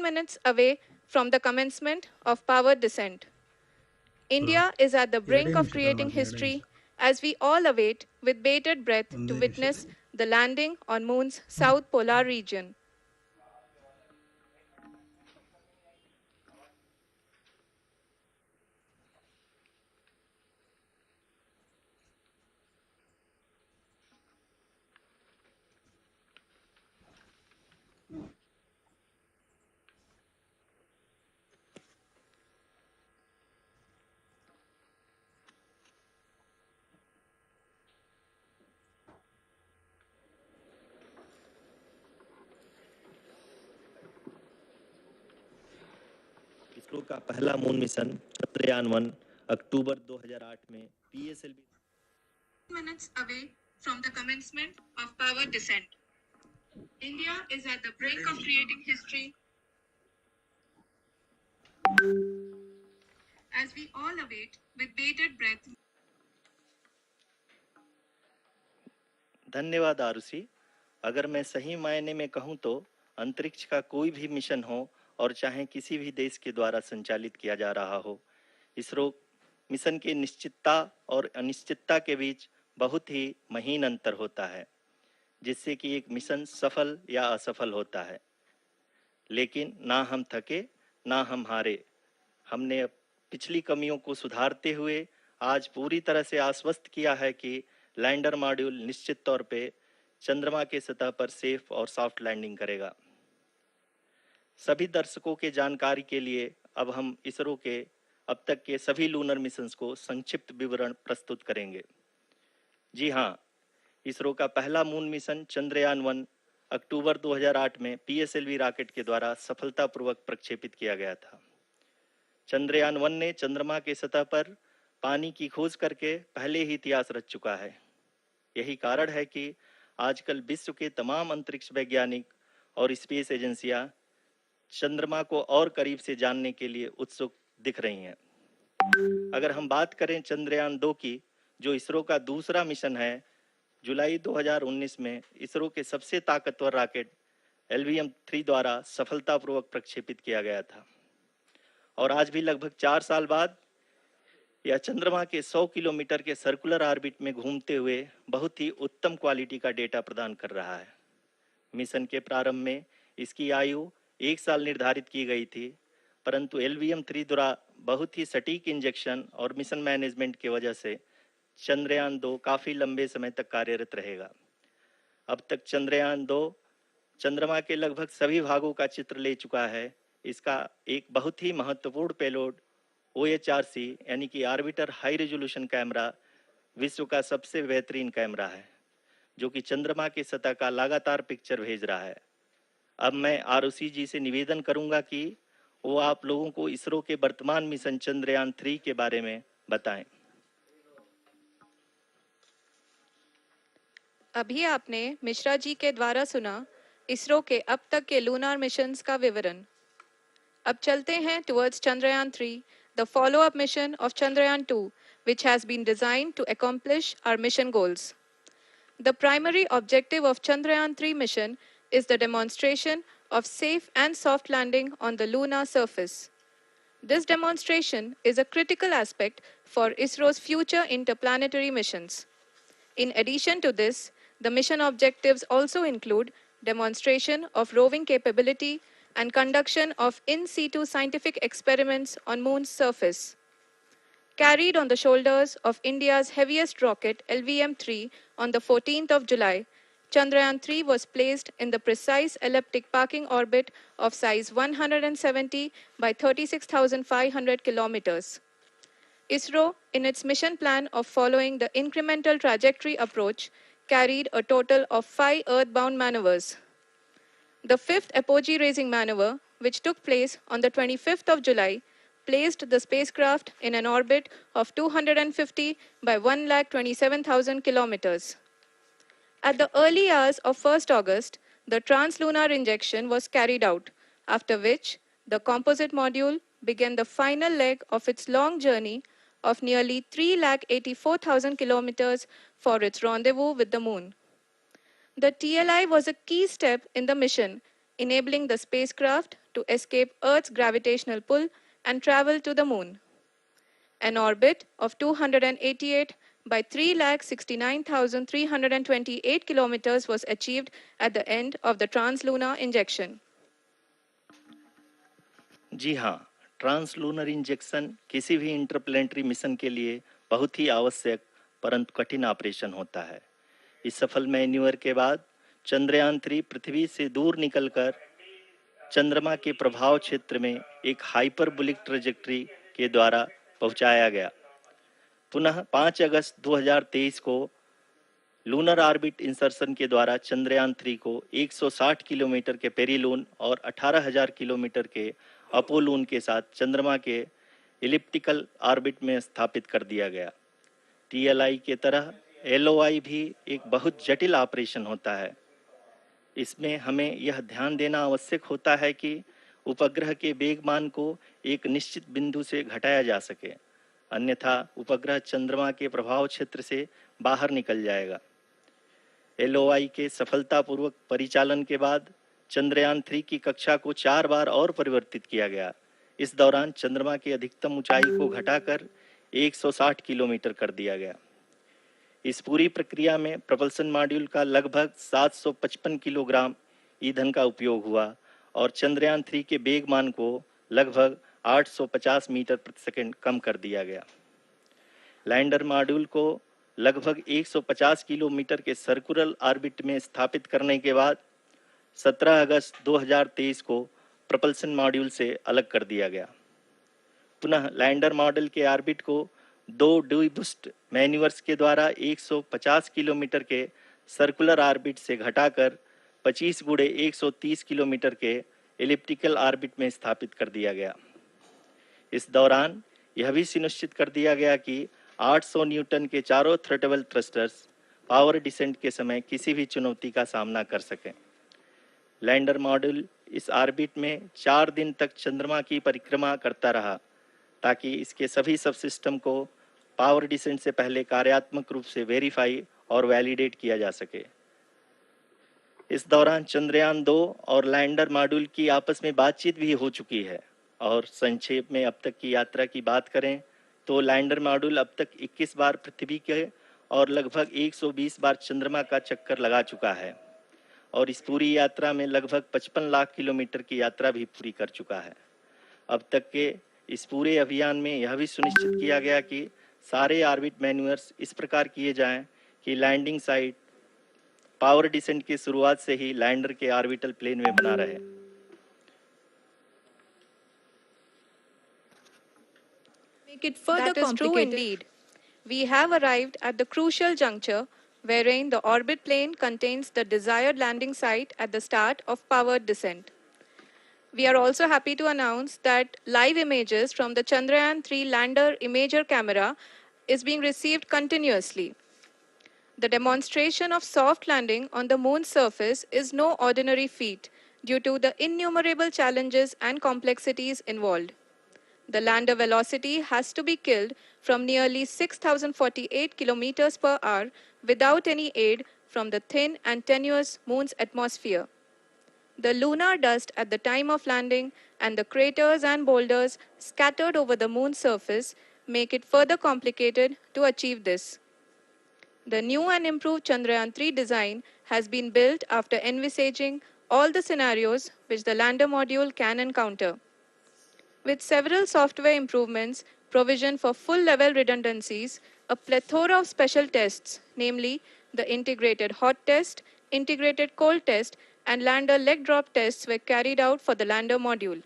minutes away from the commencement of powered descent. India is at the ಎರಡೇ brink of ನಿಮಿಷ creating ತಗೊಳ್ತೀನಿ, ಎರಡೇ ನಿಮಿಷ. history as we all await with bated breath to ಒಂದೇ witness ನಿಮಿಷದಲ್ಲಿ. the landing on Moon's south polar region. ISRO का पहला moon mission Chandrayaan one अक्टूबर 2008 में PSLV Minutes away from the commencement of powered descent. India is at the brink of creating history as we all await with bated breath. धन्यवाद आरुषि। अगर मैं सही मायने में कहूं तो अंतरिक्ष का कोई भी मिशन हो और चाहे किसी भी देश के द्वारा संचालित किया जा रहा हो, इसरो मिशन की निश्चितता और अनिश्चितता के बीच बहुत ही महीन अंतर होता है, जिससे कि एक मिशन सफल या असफल होता है। लेकिन ना हम थके ना हम हारे। हमने पिछली कमियों को सुधारते हुए आज पूरी तरह से आश्वस्त किया है कि लैंडर मॉड्यूल निश्चित तौर पे चंद्रमा के सतह पर सेफ और सॉफ्ट लैंडिंग करेगा। सभी दर्शकों के जानकारी के लिए अब हम इसरो के अब तक के सभी लूनर मिशंस को संक्षिप्त विवरण प्रस्तुत करेंगे। जी हाँ, इसरो का पहला मून मिशन चंद्रयान-1 अक्टूबर 2008 में पीएसएलवी रॉकेट के द्वारा सफलतापूर्वक प्रक्षेपित किया गया था। चंद्रयान-1 ने चंद्रमा के सतह पर पानी की खोज करके पहले ही इतिहास रच चुका है। यही कारण है कि आजकल विश्व के तमाम अंतरिक्ष वैज्ञानिक और स्पेस एजेंसियां चंद्रमा को और करीब से जानने के लिए उत्सुक दिख रही हैं। अगर हम बात करें चंद्रयान-2 की, जो इसरो का दूसरा मिशन है, जुलाई 2019 में इसरो के सबसे ताकतवर रॉकेट LVM-3 द्वारा सफलतापूर्वक प्रक्षेपित किया गया था और आज भी लगभग 4 साल बाद यह चंद्रमा के 100 किलोमीटर के सर्कुलर ऑर्बिट में घूमते हुए बहुत ही उत्तम क्वालिटी का डेटा प्रदान कर रहा है। मिशन के प्रारंभ में इसकी आयु 1 साल निर्धारित की गई थी, परंतु LVM-3 द्वारा बहुत ही सटीक इंजेक्शन और मिशन मैनेजमेंट की वजह से चंद्रयान-2 काफ़ी लंबे समय तक कार्यरत रहेगा। अब तक चंद्रयान-2 चंद्रमा के लगभग सभी भागों का चित्र ले चुका है। इसका एक बहुत ही महत्वपूर्ण पेलोड OHRC यानी कि ऑर्बिटर हाई रेजोल्यूशन कैमरा विश्व का सबसे बेहतरीन कैमरा है, जो कि चंद्रमा की सतह का लगातार पिक्चर भेज रहा है। अब मैं आरुषि जी से निवेदन करूंगा कि वो आप लोगों को इसरो के वर्तमान मिशन चंद्रयान-3 के बारे में बताएं। अभी आपने मिश्रा जी के द्वारा सुना इसरो के अब तक के लूनार मिशंस का विवरण। अब चलते हैं towards Chandrayaan-3, the follow-up mission of Chandrayaan-2, which has been designed to accomplish our mission goals. The primary objective of Chandrayaan-3 mission is the demonstration of safe and soft landing on the lunar surface. This demonstration is a critical aspect for ISRO's future interplanetary missions. In addition to this, the mission objectives also include demonstration of roving capability and conduction of in situ scientific experiments on Moon's surface. Carried on the shoulders of India's heaviest rocket LVM-3 on the 14th of July, Chandrayaan-3 was placed in the precise elliptic parking orbit of size 170 by 36,500 kilometers. ISRO, in its mission plan of following the incremental trajectory approach, carried a total of 5 earthbound maneuvers. The fifth apogee-raising maneuver, which took place on the 25th of July, placed the spacecraft in an orbit of 250 by 127,000 kilometers. At the early hours of 1st August, the translunar injection was carried out, after which the composite module began the final leg of its long journey of nearly 384,000 kilometers for its rendezvous with the Moon. The TLI was a key step in the mission enabling the spacecraft to escape Earth's gravitational pull and travel to the moon. An orbit of 288 by 3,69,328 kilometers was achieved at the end of the translunar injection. जी हाँ, translunar injection किसी भी interplanetary mission के लिए बहुत ही आवश्यक परंतु कठिन operation होता है। इस सफल मैन्यूवर के बाद चंद्रयान-3 पृथ्वी से दूर निकलकर चंद्रमा के प्रभाव क्षेत्र में एक हाइपरबोलिक ट्रेजेक्टरी के द्वारा पहुंचाया गया। पुनः 5 अगस्त 2023 को लूनर ऑर्बिट इंसर्शन के द्वारा चंद्रयान-3 को 160 किलोमीटर के पेरीलून और 18,000 किलोमीटर के अपोलून के साथ चंद्रमा के इलिप्टिकल ऑर्बिट में स्थापित कर दिया गया। टीएलआई के तरह एलओआई भी एक बहुत जटिल ऑपरेशन होता है। इसमें हमें यह ध्यान देना आवश्यक होता है कि उपग्रह के वेगमान को एक निश्चित बिंदु से घटाया जा सके, अन्यथा उपग्रह चंद्रमा के प्रभाव क्षेत्र से बाहर निकल जाएगा। एलओआई के सफलतापूर्वक परिचालन के बाद चंद्रयान-3 की कक्षा को 4 बार और परिवर्तित किया गया। इस दौरान चंद्रमा की अधिकतम ऊंचाई को घटाकर 160 किलोमीटर कर दिया गया। इस पूरी प्रक्रिया में प्रपल्सन मॉड्यूल का लगभग 755 किलोग्राम ईंधन का उपयोग हुआ और चंद्रयान-3 के वेगमान को लगभग 850 मीटर प्रति सेकंड कम कर दिया गया। लैंडर मॉड्यूल को लगभग 150 किलोमीटर के सर्कुलर ऑर्बिट में स्थापित करने के बाद 17 अगस्त 2023 को प्रपल्सन मॉड्यूल से अलग कर दिया गया। पुनः लैंडर मॉड्यूल के ऑर्बिट को 2 डीबूस्ट मैन्यूवर्स के द्वारा 150 किलोमीटर के सर्कुलर ऑर्बिट से घटाकर 25 गुणे 130 किलोमीटर के एलिप्टिकल ऑर्बिट में स्थापित कर दिया गया। इस दौरान यह भी सुनिश्चित कर दिया गया कि 800 न्यूटन के चारों थ्रटेबल थ्रस्टर्स पावर डिसेंट के समय किसी भी चुनौती का सामना कर सकें। लैंडर मॉड्यूल इस ऑर्बिट में 4 दिन तक चंद्रमा की परिक्रमा करता रहा ताकि इसके सभी सब सिस्टम को पावर डिसेंट से पहले कार्यात्मक रूप से वेरीफाई और वैलिडेट किया जा सके। इस दौरान चंद्रयान-2 और लैंडर मॉड्यूल की आपस में बातचीत भी हो चुकी है। और संक्षेप में अब तक की यात्रा की बात करें तो लैंडर मॉड्यूल अब तक 21 बार पृथ्वी के और लगभग 120 बार चंद्रमा का चक्कर लगा चुका है और इस पूरी यात्रा में लगभग 55 लाख किलोमीटर की यात्रा भी पूरी कर चुका है। अब तक के इस पूरे अभियान में यह भी सुनिश्चित किया गया कि सारे ऑर्बिट मैन्यूवर्स इस प्रकार किए जाएं कि लैंडिंग साइट पावर डिसेंट की शुरुआत से ही लैंडर के ऑर्बिटल प्लेन में बना रहे। Make it further that is true indeed. We have arrived at the crucial juncture wherein the orbit plane contains the desired landing site at the start of powered descent. We are also happy to announce that live images from the Chandrayaan-3 lander imager camera is being received continuously. The demonstration of soft landing on the moon's surface is no ordinary feat due to the innumerable challenges and complexities involved. The lander velocity has to be killed from nearly 6,048 kilometers per hour without any aid from the thin and tenuous moon's atmosphere. The lunar dust at the time of landing and the craters and boulders scattered over the moon's surface make it further complicated to achieve this. The new and improved Chandrayaan-3 design has been built after envisaging all the scenarios which the lander module can encounter. With several software improvements, provision for full-level redundancies, a plethora of special tests, namely the integrated hot test, integrated cold test, and lander leg drop tests were carried out for the lander module.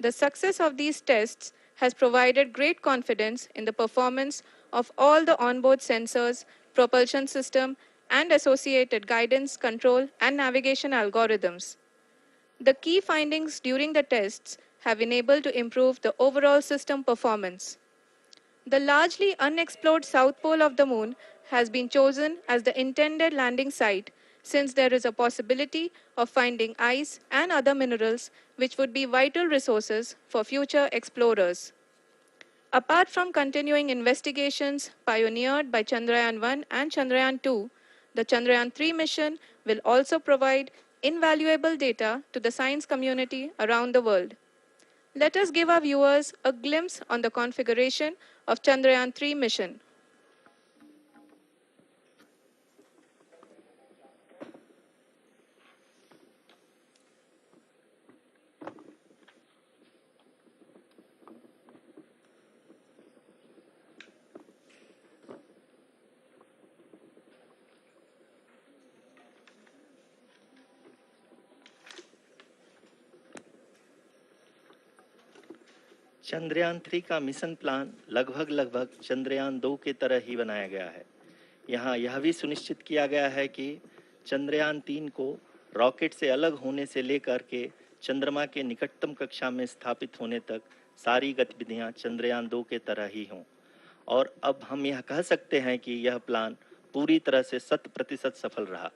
The success of these tests has provided great confidence in the performance of all the onboard sensors, propulsion system, and associated guidance, control, and navigation algorithms. The key findings during the tests have enabled to improve the overall system performance. The largely unexplored south pole of the moon has been chosen as the intended landing site since there is a possibility of finding ice and other minerals which would be vital resources for future explorers. Apart from continuing investigations pioneered by Chandrayaan-1 and Chandrayaan-2, the Chandrayaan-3 mission will also provide invaluable data to the science community around the world. Let us give our viewers a glimpse on the configuration of Chandrayaan-3 mission. Chandrayaan 3 का mission plan लगभग चंद्रयान 2 के तरह ही बनाया गया है। यहाँ यह भी सुनिश्चित किया गया है कि चंद्रयान 3 को रॉकेट से अलग होने से लेकर के चंद्रमा के निकटतम कक्षा में स्थापित होने तक सारी गतिविधियां चंद्रयान 2 के तरह ही हों। और अब हम यह कह सकते हैं कि यह प्लान पूरी तरह से 100% सफल रहा।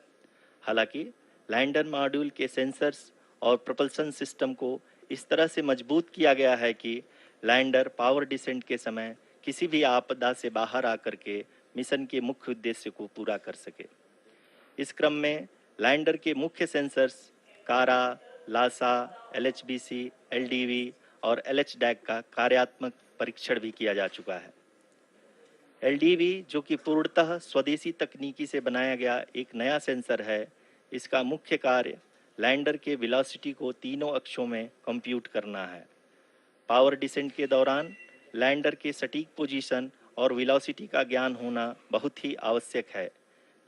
हालांकि लैंडर मॉड्यूल के सेंसर्स और प्रोपल्शन सिस्टम को इस तरह से मजबूत किया गया है कि लैंडर पावर डिसेंट के समय किसी भी आपदा से बाहर आकर के मिशन के मुख्य उद्देश्य को पूरा कर सके। इस क्रम में लैंडर के मुख्य सेंसर्स कारा, लासा, LHBC, LDV और LHDAC का कार्यात्मक परीक्षण भी किया जा चुका है। LDV जो कि पूर्णतः स्वदेशी तकनीकी से बनाया गया एक नया सेंसर है, इसका मुख्य कार्य लैंडर के वेलोसिटी को तीनों अक्षों में कंप्यूट करना है। पावर डिसेंट के दौरान लैंडर के सटीक पोजीशन और वेलोसिटी का ज्ञान होना बहुत ही आवश्यक है।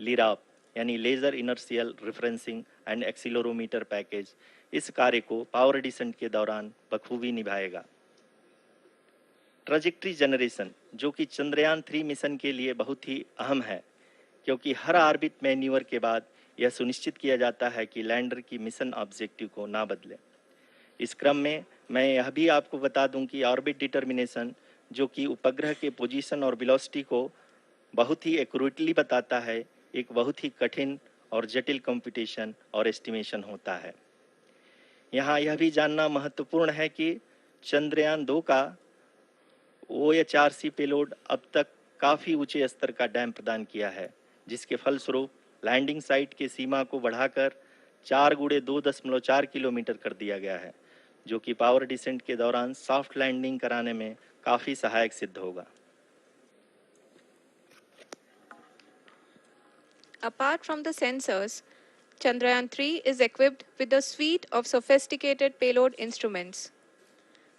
लिराप यानी laser inertial referencing and accelerometer package इस कार्य को पावर डिसेंट के दौरान बखूबी निभाएगा। ट्रैजेक्टरी जनरेशन जो कि चंद्रयान 3 मिशन के लिए बहुत ही अहम है, क्योंकि हर ऑर्बिट मैन्यूवर के बाद यह सुनिश्चित किया जाता है कि लैंडर की मिशन ऑब्जेक्टिव को ना बदले। इस क्रम में मैं यह भी आपको बता दूं कि ऑर्बिट डिटर्मिनेशन जो कि उपग्रह के पोजीशन और वेलोसिटी को बहुत ही एक्यूरेटली बताता है, एक बहुत ही कठिन और जटिल कंप्यूटेशन और एस्टिमेशन होता है। यहाँ यह भी जानना महत्वपूर्ण है कि चंद्रयान 2 का OHRC पेलोड अब तक काफ़ी ऊंचे स्तर का डैम प्रदान किया है, जिसके फलस्वरूप लैंडिंग साइट की सीमा को बढ़ाकर 4 गुणे 2.4 किलोमीटर कर दिया गया है, जो कि पावर डिसेंट के दौरान सॉफ्ट लैंडिंग कराने में काफ़ी सहायक सिद्ध होगा। Apart from the sensors, Chandrayaan-3 is equipped with a suite of sophisticated payload instruments.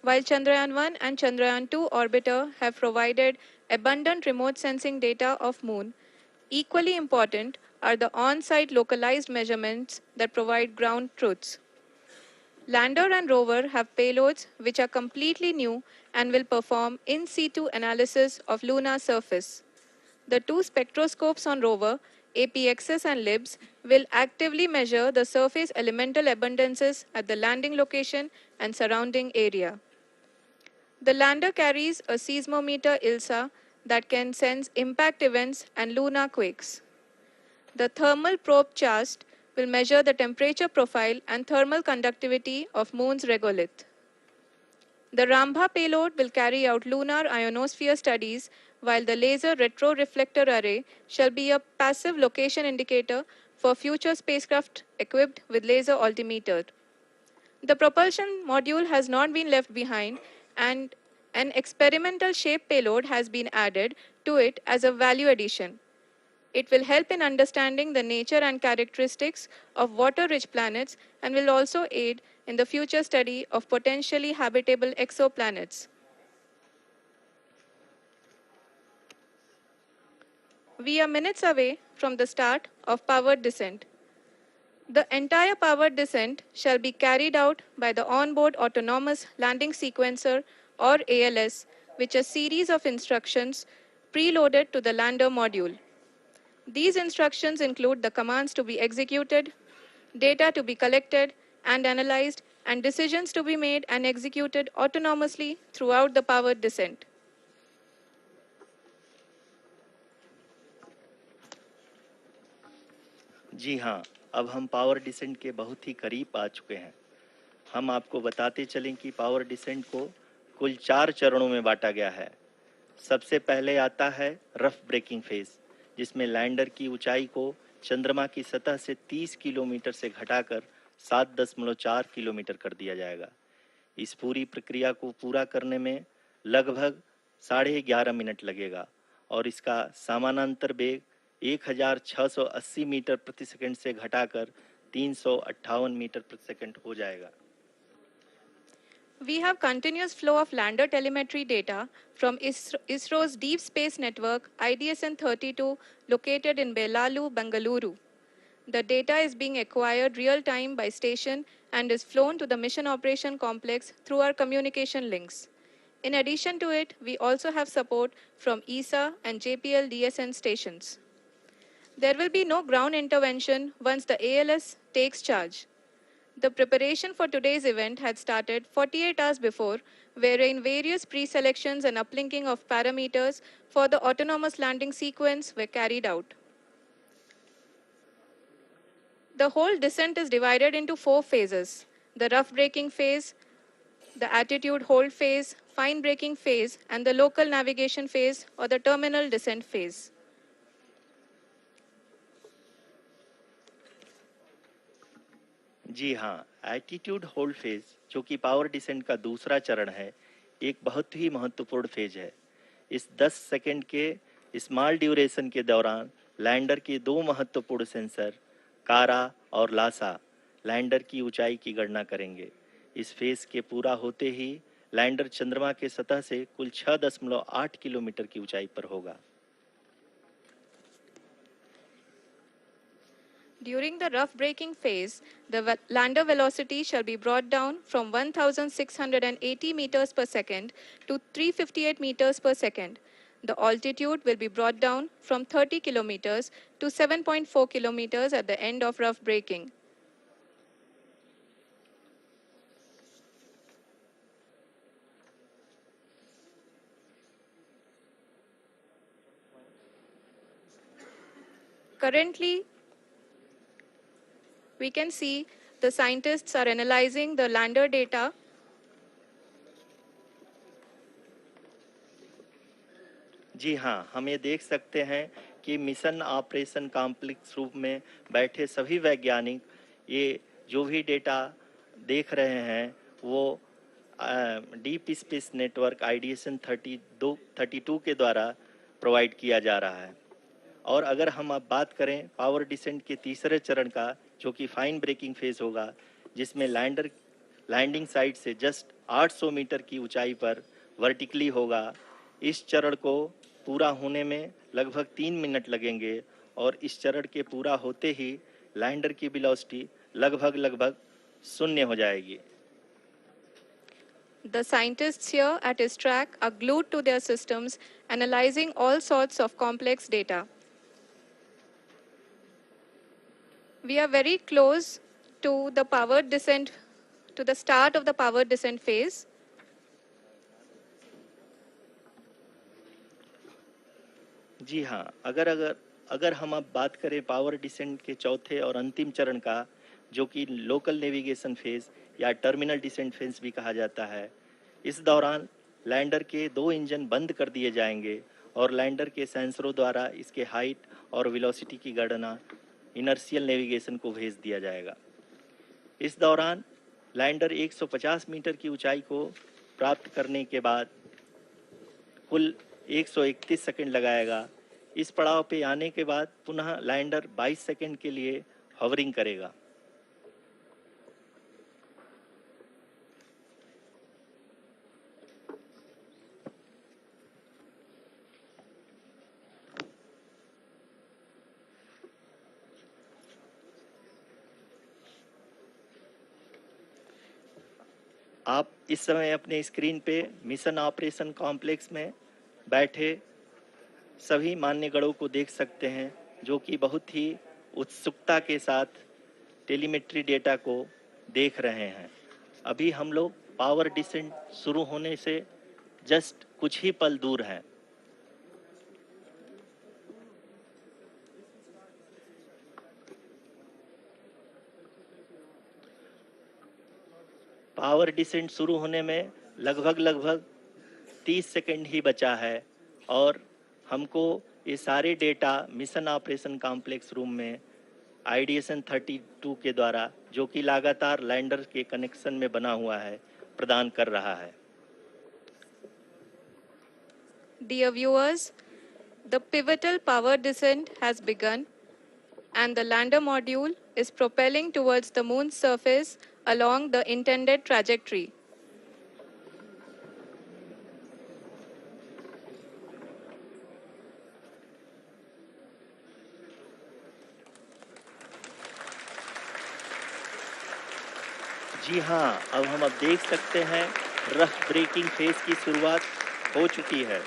While Chandrayaan-1 and Chandrayaan-2 orbiter have provided abundant remote sensing data of Moon, equally important are the on-site localized measurements that provide ground truths. Lander and rover have payloads which are completely new and will perform in situ analysis of lunar surface. The two spectroscopes on rover, APXS and LIBS, will actively measure the surface elemental abundances at the landing location and surrounding area. The lander carries a seismometer ILSA that can sense impact events and lunar quakes. The thermal probe CHAST will measure the temperature profile and thermal conductivity of Moon's regolith. The Rambha payload will carry out lunar ionosphere studies, while the laser retroreflector array shall be a passive location indicator for future spacecraft equipped with laser altimeter. The propulsion module has not been left behind, and an experimental shape payload has been added to it as a value addition. It will help in understanding the nature and characteristics of water-rich planets and will also aid in the future study of potentially habitable exoplanets. We are minutes away from the start of powered descent. The entire powered descent shall be carried out by the onboard autonomous landing sequencer or ALS, which is a series of instructions preloaded to the lander module. These instructions include the commands to be executed, data to be collected and analyzed, and decisions to be made and executed autonomously throughout the powered descent. जी हाँ, अब हम power descent के बहुत ही करीब आ चुके हैं। हम आपको बताते चलें कि पावर डिसेंट को कुल 4 चरणों में बांटा गया है। सबसे पहले आता है रफ ब्रेकिंग फेज, जिसमें लैंडर की ऊंचाई को चंद्रमा की सतह से 30 किलोमीटर से घटाकर 7.4 किलोमीटर कर दिया जाएगा। इस पूरी प्रक्रिया को पूरा करने में लगभग 11.5 मिनट लगेगा और इसका समानांतर वेग 1680 मीटर प्रति सेकंड से घटाकर 358 मीटर प्रति सेकंड हो जाएगा। We have continuous flow of lander telemetry data from ISRO's Deep Space Network IDSN-32 located in Belalu, Bengaluru. The data is being acquired real time by station and is flown to the Mission Operation Complex through our communication links. In addition to it, we also have support from ESA and JPL DSN stations. There will be no ground intervention once the ALS takes charge. The preparation for today's event had started 48 hours before, wherein various pre-selections and uplinking of parameters for the autonomous landing sequence were carried out. The whole descent is divided into 4 phases: the rough braking phase, the attitude hold phase, fine braking phase, and the local navigation phase or the terminal descent phase. जी हाँ, attitude hold phase, जो कि power descent का दूसरा चरण है, एक बहुत ही महत्वपूर्ण फेज है। इस 10 सेकंड के स्मॉल ड्यूरेशन के दौरान लैंडर के दो महत्वपूर्ण सेंसर कारा और लासा लैंडर की ऊंचाई की गणना करेंगे। इस फेज के पूरा होते ही लैंडर चंद्रमा के सतह से कुल 6.8 किलोमीटर की ऊंचाई पर होगा। During the rough braking phase, the lander velocity shall be brought down from 1680 meters per second to 358 meters per second. The altitude will be brought down from 30 kilometers to 7.4 kilometers at the end of rough braking. Currently, we can see the scientists are analyzing the lander data. जी हाँ, हम ये देख सकते हैं कि mission operation complex रूप में बैठे सभी वैज्ञानिक ये जो भी डेटा देख रहे हैं वो डीप स्पेस नेटवर्क IDSN 32 के द्वारा प्रोवाइड किया जा रहा है। और अगर हम अब बात करें पावर डिसेंट के तीसरे चरण का, जो कि फाइन ब्रेकिंग फेज होगा, जिसमें लैंडिंग साइट से जस्ट 800 मीटर की ऊंचाई पर वर्टिकली होगा। इस चरण को पूरा होने में लगभग 3 मिनट लगेंगे और इस चरण के पूरा होते ही लैंडर की वेलोसिटी लगभग 0 हो जाएगी। The scientists here at ISRO are glued to their systems, analyzing all sorts of complex data. We are very close to the powered descent, to the start of the powered descent phase. जी हाँ, अगर हम अब बात करें power descent के चौथे और अंतिम चरण का, जो कि लोकल नेविगेशन फेज या टर्मिनल डिसेंट फेज भी कहा जाता है, इस दौरान लैंडर के 2 इंजन बंद कर दिए जाएंगे और लैंडर के सेंसरों द्वारा इसके हाइट और वेलोसिटी की गणना इनर्शियल नेविगेशन को भेज दिया जाएगा। इस दौरान लैंडर 150 मीटर की ऊंचाई को प्राप्त करने के बाद कुल 131 सेकंड लगाएगा। इस पड़ाव पे आने के बाद पुनः लैंडर 22 सेकंड के लिए हवरिंग करेगा। आप इस समय अपने स्क्रीन पे मिशन ऑपरेशन कॉम्प्लेक्स में बैठे सभी मान्यगणों को देख सकते हैं, जो कि बहुत ही उत्सुकता के साथ टेलीमेट्री डेटा को देख रहे हैं। अभी हम लोग पावर डिसेंट शुरू होने से जस्ट कुछ ही पल दूर हैं। पावर डिसेंट शुरू होने में लगभग 30 सेकंड ही बचा है और हमको ये सारे data mission operation complex room में आइडिएशन 32 के द्वारा, जो कि लगातार लैंडर के कनेक्शन में बना हुआ है, प्रदान कर रहा है। Dear viewers, the pivotal power descent has begun and the lander module is propelling towards the moon's surface along the intended trajectory. जी हाँ, अब देख सकते हैं रफ ब्रेकिंग फेज की शुरुआत हो चुकी है।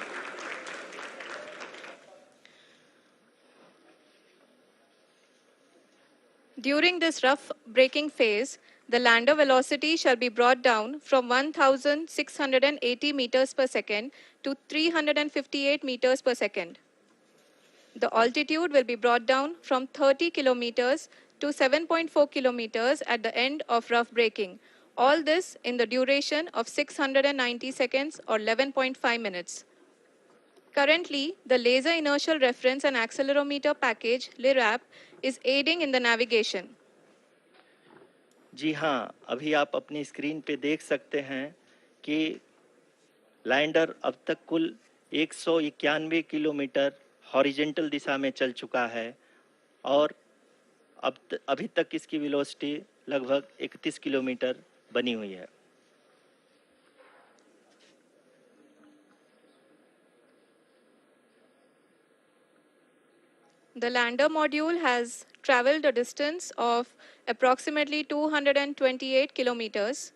During this rough braking phase, the lander velocity shall be brought down from 1680 meters per second to 358 meters per second. The altitude will be brought down from 30 kilometers to 7.4 kilometers at the end of rough braking. All this in the duration of 690 seconds or 11.5 minutes. Currently, the Laser Inertial Reference and Accelerometer package, LIRAP, is aiding in the navigation. जी हाँ, अभी आप अपनी screen पे देख सकते हैं कि lander अब तक कुल 191 किलोमीटर हॉरिजेंटल दिशा में चल चुका है और अभी तक इसकी वेलोसिटी लगभग 31 किलोमीटर बनी हुई है। The lander module has traveled a distance of approximately 228 kilometers.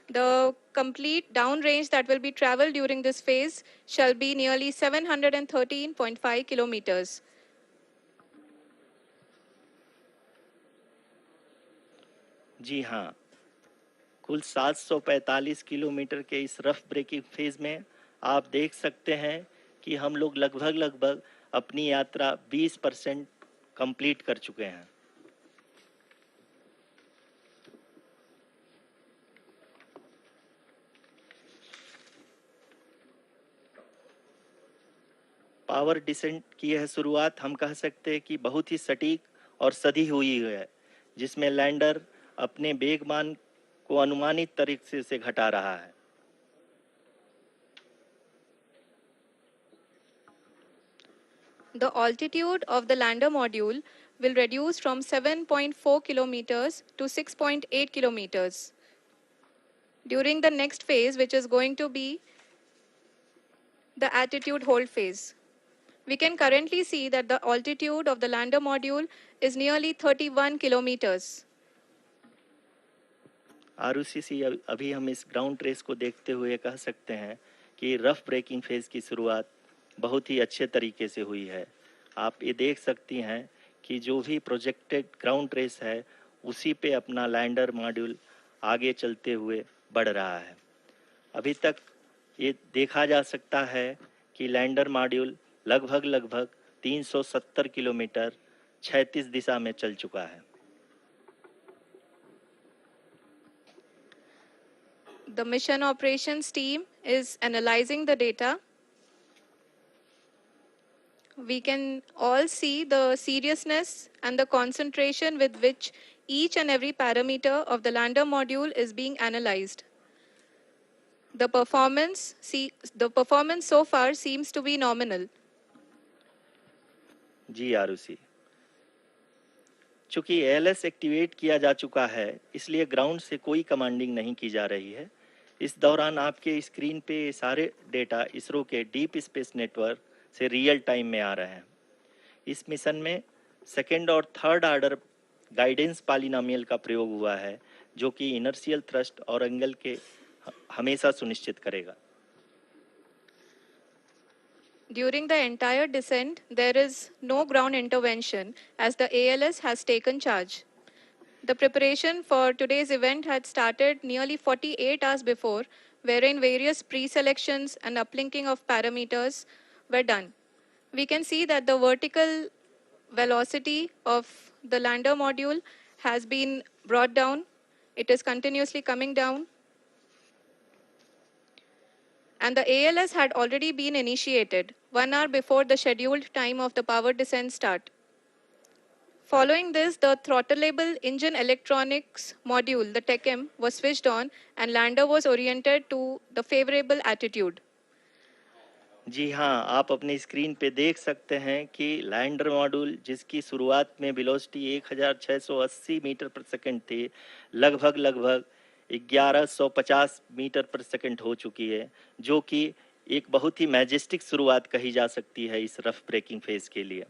The complete downrange that will be traveled during this phase shall be nearly 713.5 kilometers. जी हाँ, कुल 745 किलोमीटर के इस रफ ब्रेकिंग फेज में आप देख सकते हैं कि हम लोग लगभग अपनी यात्रा 20% कंप्लीट कर चुके हैं। पावर डिसेंट की यह शुरुआत हम कह सकते हैं कि बहुत ही सटीक और सधी हुई है, जिसमें लैंडर अपने वेगमान को अनुमानित तरीके से घटा रहा है। The altitude of the lander module will reduce from 7.4 kilometers to 6.8 kilometers. During the next phase, which is going to be the attitude hold phase. We can currently see that the altitude of the lander module is nearly 31 kilometers. Arushi, अभी हम इस ground trace को देखते हुए कह सकते हैं कि रफ ब्रेकिंग फेज की शुरुआत बहुत ही अच्छे तरीके से हुई है। आप ये देख सकती हैं कि जो भी प्रोजेक्टेड ग्राउंड ट्रेस है, उसी पे अपना लैंडर मॉड्यूल आगे चलते हुए बढ़ रहा है। अभी तक ये देखा जा सकता है कि लैंडर मॉड्यूल लगभग 370 किलोमीटर 36 दिशा में चल चुका है। The mission operations team is analyzing the data. We can all see the seriousness and the concentration with which each and every parameter of the lander module is being analyzed. The performance so far seems to be nominal. जी आरुषि, चूंकि ALS activate किया जा चुका है, इसलिए ground से कोई commanding नहीं की जा रही है। इस दौरान आपके स्क्रीन पे सारे डेटा इसरो के डीप स्पेस नेटवर्क से रियल टाइम में आ रहे हैं। इस मिशन में सेकेंड और थर्ड ऑर्डर गाइडेंस पॉलिनोमियल का प्रयोग हुआ है, जो कि इनर्शियल थ्रस्ट और एंगल के हमेशा सुनिश्चित करेगा। During the entire descent, there is no ground intervention as the ALS has taken charge. The preparation for today's event had started nearly 48 hours before, wherein various pre-selections and uplinking of parameters were done. We can see that the vertical velocity of the lander module has been brought down. It is continuously coming down. And the ALS had already been initiated 1 hour before the scheduled time of the power descent start. Following this, the throttleable engine electronics module, the TECM, was switched on and lander was oriented to the favorable attitude. जी हाँ, आप अपनी screen पे देख सकते हैं कि lander module जिसकी शुरुआत में वेलोसिटी 1680 मीटर पर सेकंड थी, लगभग 1150 मीटर पर सेकंड हो चुकी है, जो कि एक बहुत ही मैजेस्टिक शुरुआत कही जा सकती है इस रफ ब्रेकिंग फेज के लिए।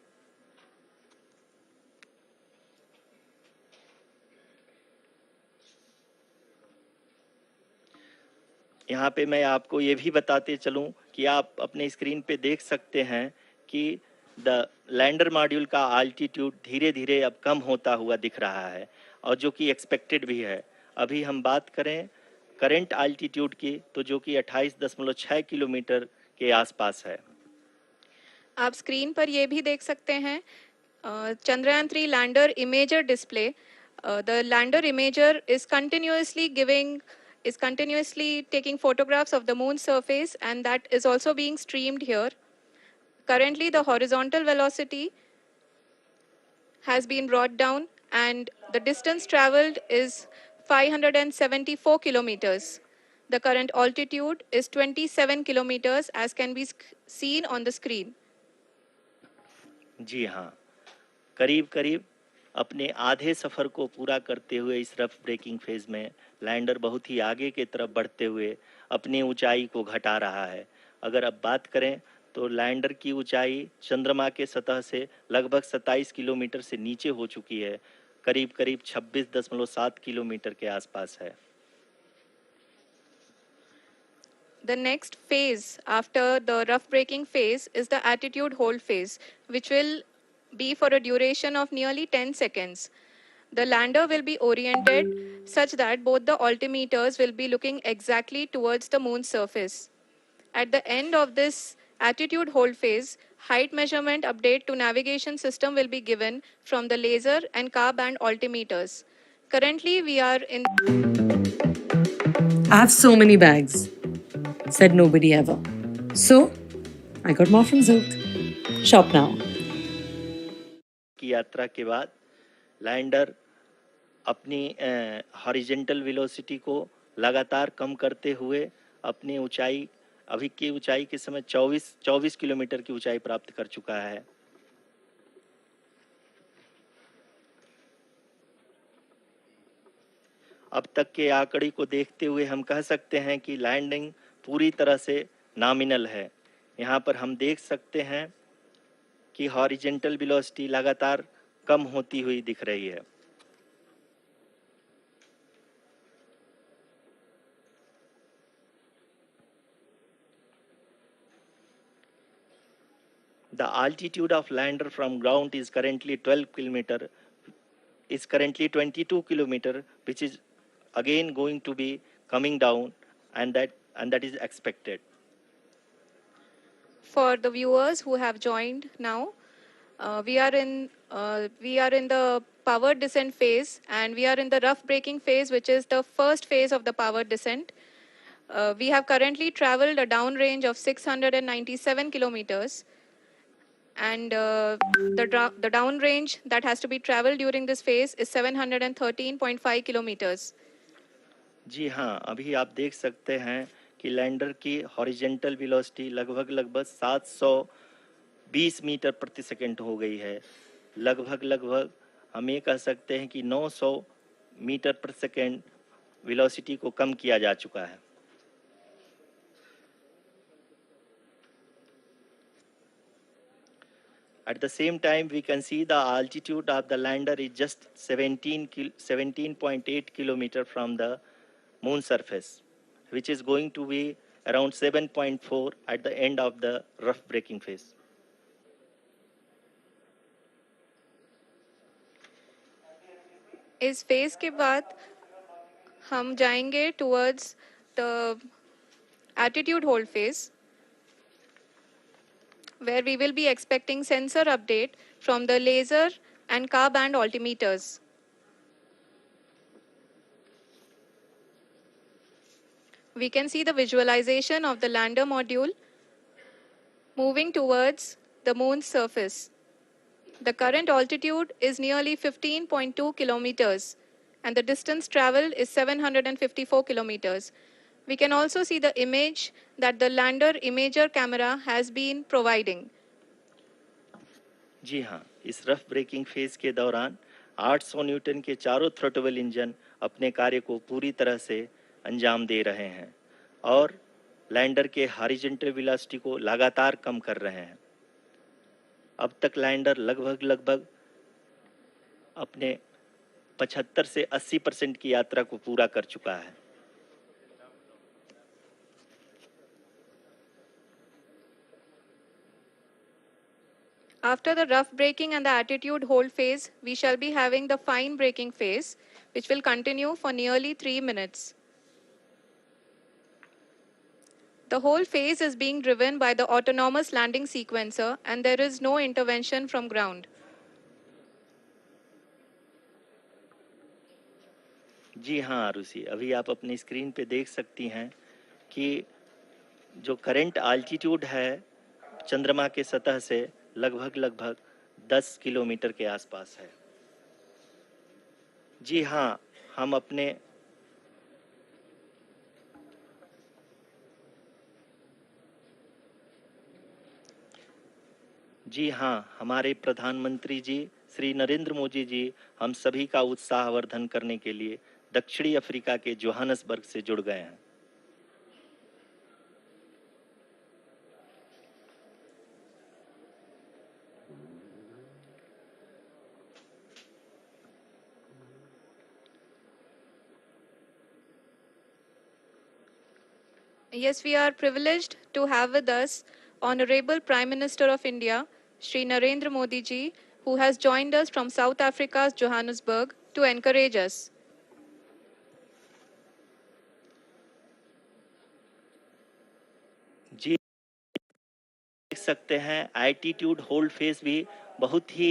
यहाँ पे मैं आपको ये भी बताते चलूं कि आप अपने स्क्रीन पे देख सकते हैं कि द लैंडर मॉड्यूल का आल्टीट्यूड धीरे धीरे अब कम होता हुआ दिख रहा है, और जो कि एक्सपेक्टेड भी है। अभी हम बात करें करंट आल्टीट्यूड की, तो जो कि 28.6 किलोमीटर के आसपास है। आप स्क्रीन पर ये भी देख सकते हैं Chandrayaan-3 lander imager display. The lander imager is continuously taking photographs of the moon's surface, and that is also being streamed here. Currently, the horizontal velocity has been brought down, and the distance traveled is 574 kilometers. The current altitude is 27 kilometers, as can be seen on the screen. जी हाँ, करीब करीब अपने आधे सफ़र को पूरा करते हुए इस रफ ब्रेकिंग फेज में लैंडर बहुत ही आगे की तरफ बढ़ते हुए अपनी ऊंचाई को घटा रहा है। अगर अब बात करें तो लैंडर की ऊंचाई चंद्रमा के सतह से लगभग 27 किलोमीटर से नीचे हो चुकी है, करीब करीब 26.7 किलोमीटर के आसपास है। The next phase after the rough braking phase is the attitude hold phase, which will be for a duration of nearly 10 seconds. The lander will be oriented such that both the altimeters will be looking exactly towards the moon's surface. At the end of this attitude hold phase, height measurement update to navigation system will be given from the laser and car band altimeters. Currently, we are in. I have so many bags, said nobody ever. So, I got more from Zook. Shop now. की यात्रा के बाद lander अपनी horizontal velocity को लगातार कम करते हुए अपनी ऊंचाई, अभी की ऊंचाई के समय 24 किलोमीटर की ऊंचाई प्राप्त कर चुका है। अब तक के आंकड़े को देखते हुए हम कह सकते हैं कि लैंडिंग पूरी तरह से नॉमिनल है। यहाँ पर हम देख सकते हैं कि हॉरिजेंटल वेलोसिटी लगातार कम होती हुई दिख रही है। The altitude of lander from ground is currently 22 kilometer, which is again going to be coming down, and that is expected. For the viewers who have joined now, we are in the power descent phase, and we are in the rough braking phase, which is the first phase of the power descent. We have currently traveled a downrange of 697 kilometers, and the downrange that has to be traveled during this phase is 713.5 kilometers. जी हाँ, अभी आप देख सकते हैं कि lander की horizontal velocity लगभग 720 metre प्रति सेकंड हो गई है। लगभग हम ये कह सकते हैं कि 900 मीटर पर सेकंड वेलोसिटी को कम किया जा चुका है। At the same time, we can see the altitude of the lander is just 17.8 kilometer from the moon surface, which is going to be around 7.4 at the end of the rough braking phase. इस phase के बाद हम जाएंगे towards the attitude hold phase, where we will be expecting sensor update from the laser and car band altimeters. We can see the visualization of the lander module moving towards the moon's surface. The current altitude is nearly 15.2 kilometers and the distance traveled is 754 kilometers. We can also see the image that the lander imager camera has been providing. जी हाँ, इस rough breaking phase के दौरान 800 Newton के चारों throttle engine अपने कार्य को पूरी तरह से अंजाम दे रहे हैं और लैंडर के हॉरिजॉन्टल वेलोसिटी को लगातार कम कर रहे हैं। अब तक लैंडर लगभग अपने 75 से 80% की यात्रा को पूरा कर चुका है। After the rough braking and the attitude hold phase, we shall be having the fine braking phase, which will continue for nearly 3 minutes. The whole phase is being driven by the autonomous landing sequencer and there is no intervention from ground. जी हाँ आरुषि, अभी आप अपनी screen पे देख सकती हैं कि जो करंट आल्टीट्यूड है चंद्रमा के सतह से लगभग 10 किलोमीटर के आसपास है। जी हाँ, हम अपने जी हाँ, हमारे प्रधानमंत्री जी श्री नरेंद्र मोदी जी हम सभी का उत्साहवर्धन करने के लिए दक्षिणी अफ्रीका के जोहानसबर्ग से जुड़ गए हैं। Yes, we are privileged to have with us Honorable Prime Minister of India, Shri Narendra Modi ji, who has joined us from South Africa's Johannesburg to encourage us. जी देख सकते हैं एल्टीट्यूड होल्ड फेज भी बहुत ही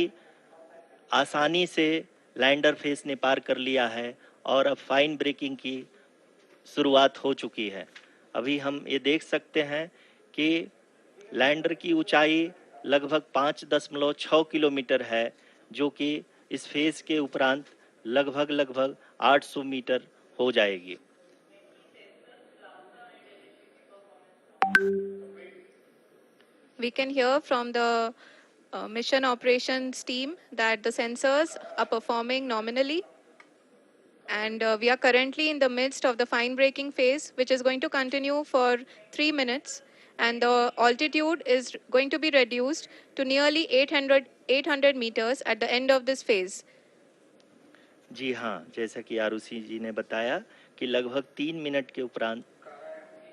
आसानी से lander phase ने पार कर लिया है और अब फाइन ब्रेकिंग की शुरुआत हो चुकी है। अभी हम ये देख सकते हैं कि लैंडर की ऊंचाई लगभग 5.6 किलोमीटर है, जो कि इस फेज के उपरांत लगभग 800 मीटर हो जाएगी। We can hear from the mission operations team that the sensors are performing nominally. And we are currently in the midst of the fine braking phase, which is going to continue for 3 minutes. And the altitude is going to be reduced to nearly 800 meters at the end of this phase. जी हाँ, जैसा कि आरुषि जी ने बताया कि लगभग 3 minute के उपरांत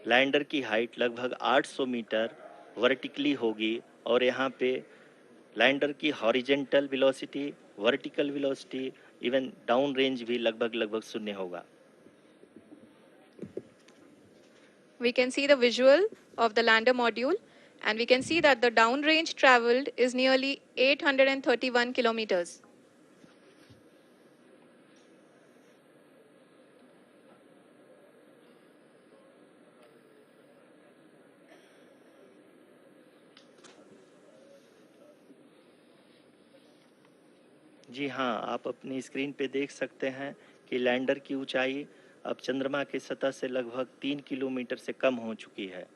lander की हाइट लगभग 800 मीटर वर्टिकली होगी और यहाँ पे लैंडर की horizontal velocity, vertical velocity, even down range भी लगभग शून्य होगा। We can see the visual of the lander module and we can see that the downrange traveled is nearly 831 kilometers. जी हाँ, आप अपनी स्क्रीन पे देख सकते हैं कि लैंडर की ऊंचाई अब चंद्रमा की सतह से लगभग 3 किलोमीटर से कम हो चुकी है।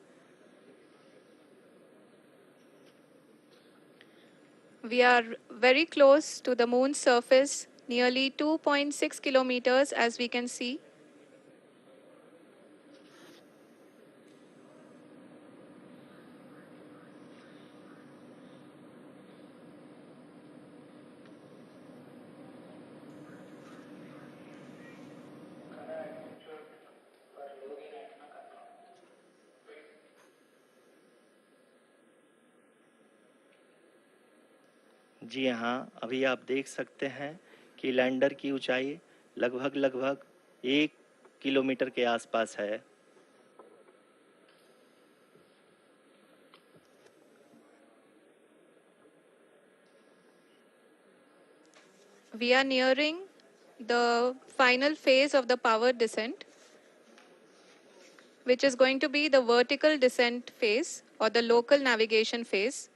We are very close to the moon's surface, nearly 2.6 kilometers as we can see. जी हाँ, अभी आप देख सकते हैं कि लैंडर की ऊंचाई लगभग 1 किलोमीटर के आसपास है। We are nearing the final phase of the power descent, which is going to be the vertical descent phase or the local navigation phase.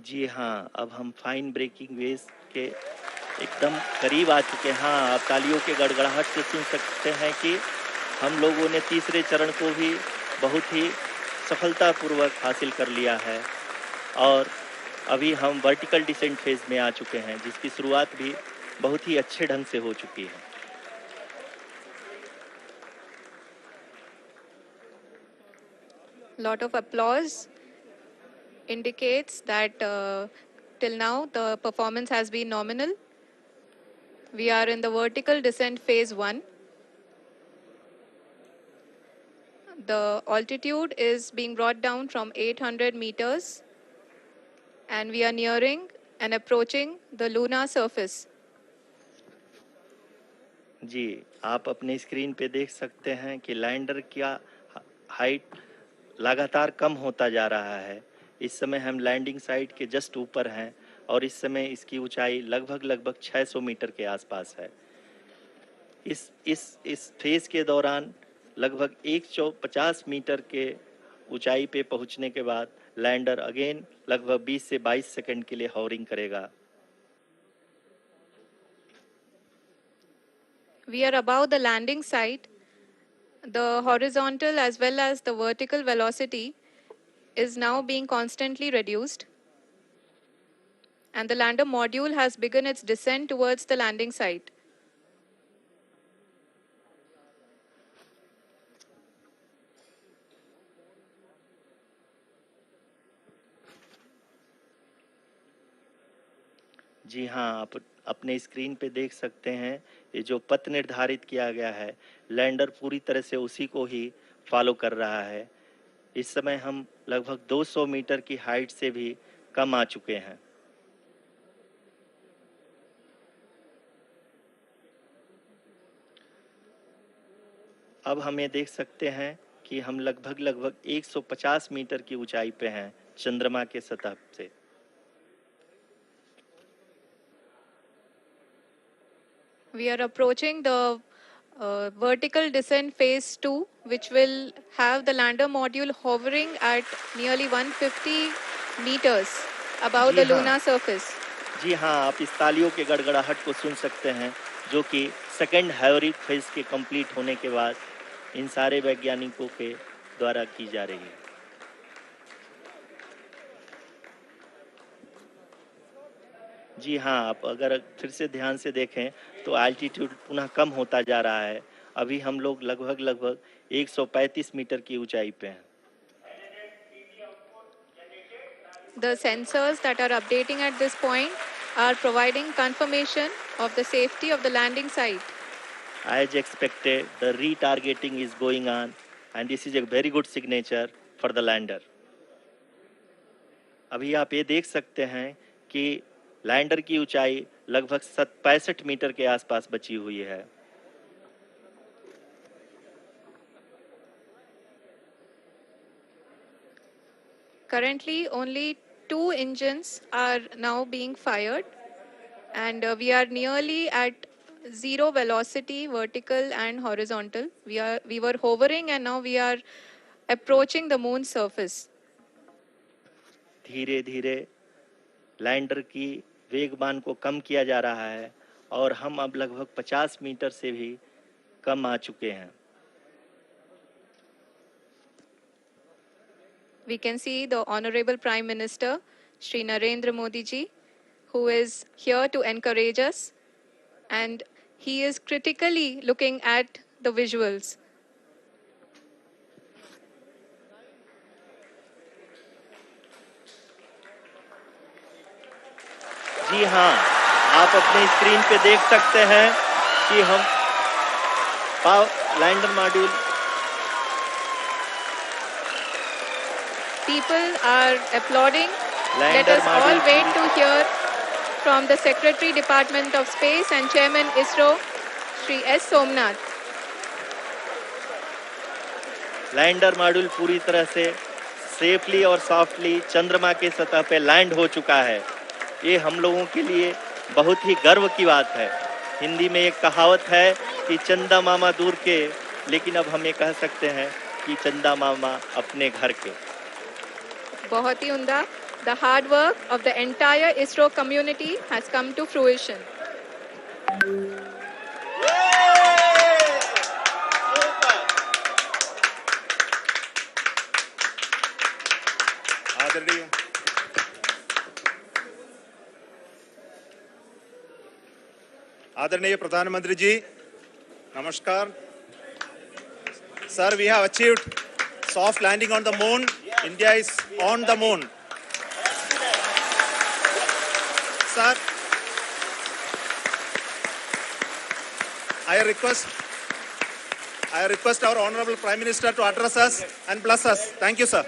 जी हाँ, अब हम फाइन ब्रेकिंग वेव्स के एकदम करीब आ चुके हैं। हाँ, आप तालियों के गड़गड़ाहट से सुन सकते हैं कि हम लोगों ने तीसरे चरण को भी बहुत ही सफलतापूर्वक हासिल कर लिया है और अभी हम वर्टिकल डिसेंट फेज में आ चुके हैं, जिसकी शुरुआत भी बहुत ही अच्छे ढंग से हो चुकी है। Lot of applause indicates that till now the performance has been nominal. We are in the vertical descent phase 1. The altitude is being brought down from 800 meters and we are nearing and approaching the lunar surface. जी, आप अपने screen पे देख सकते हैं कि lander का height लगातार कम होता जा रहा है। इस समय हम लैंडिंग साइट के जस्ट ऊपर हैं और इस समय इसकी ऊंचाई लगभग 600 मीटर के आसपास है। इस फेज के दौरान लगभग 150 मीटर के ऊंचाई पे पहुंचने के बाद लैंडर अगेन लगभग 20 से 22 सेकंड के लिए हॉवरिंग करेगा। We are above the landing site. The horizontal as well as the vertical velocity is now being constantly reduced. And the lander module has begun its descent towards the landing site. जी हाँ, आप अपने screen पे देख सकते हैं ये जो पथ निर्धारित किया गया है, लैंडर पूरी तरह से उसी को ही फॉलो कर रहा है। इस समय हम लगभग 200 मीटर की हाइट से भी कम आ चुके हैं। अब हमें देख सकते हैं कि हम लगभग 150 मीटर की ऊंचाई पे हैं चंद्रमा के सतह से। We are approaching the vertical descent phase 2, which will have the lander module hovering at nearly 150 meters above ji the हाँ, lunar surface. जी हाँ, आप इस तालियों के गड़गड़ाहट को सुन सकते हैं, जो कि सेकंड हैवरिक फेज के कंप्लीट होने के बाद इन सारे वैज्ञानिकों के द्वारा की जा रही है। जी हाँ, आप अगर फिर से ध्यान से देखें तो एल्टीट्यूड पुनः कम होता जा रहा है। अभी हम लोग लगभग 135 मीटर की ऊंचाई पे हैं। The sensors that are updating at this point are providing confirmation of the safety of the landing site. As expected, the retargeting is going on and this is a very good signature for the lander. अभी आप ये देख सकते हैं कि lander की ऊंचाई लगभग 65 मीटर के आसपास बची हुई है। Currently, only 2 engines are now being fired, and we are nearly at zero velocity, vertical and horizontal. We were hovering, and now we are approaching the moon's surface. धीरे धीरे लैंडर की वेगमान को कम किया जा रहा है और हम अब लगभग 50 मीटर से भी कम आ चुके हैं। We can see the Honorable Prime Minister, Shri Narendra Modi ji, who is here to encourage us, and he is critically looking at the visuals. जी हाँ, आप अपने स्क्रीन पे देख सकते हैं कि हम lander module People are applauding. Let lander us all module wait to hear from the Secretary, Department of Space and Chairman ISRO, Shri S. Somnath. Lander module पूरी तरह से सेफली और सॉफ्टली चंद्रमा के सतह पे लैंड हो चुका है। ये हम लोगों के लिए बहुत ही गर्व की बात है। हिंदी में एक कहावत है कि चंदा मामा दूर के, लेकिन अब हम ये कह सकते हैं कि चंदा मामा अपने घर के। बहुत ही उम्दा। The hard work of the entire ISRO community has come to fruition. आदरणीय आदरणीय प्रधानमंत्री जी, नमस्कार. Sir, we have achieved soft landing on the moon. India is on the moon. Sir, I request our Honorable Prime Minister to address us and bless us. Thank you, sir.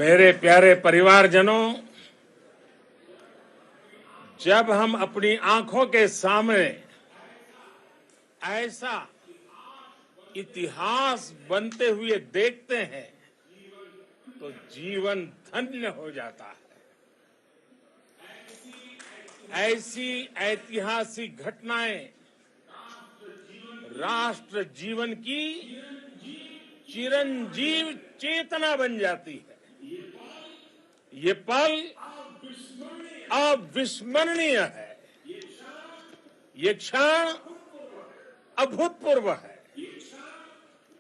मेरे प्यारे परिवारजनों, जब हम अपनी आंखों के सामने ऐसा इतिहास बनते हुए देखते हैं तो जीवन धन्य हो जाता है. ऐसी ऐतिहासिक घटनाएं राष्ट्र जीवन की चिरंजीव चेतना बन जाती है. ये पल अविस्मरणीय है. ये क्षण अभूतपूर्व है.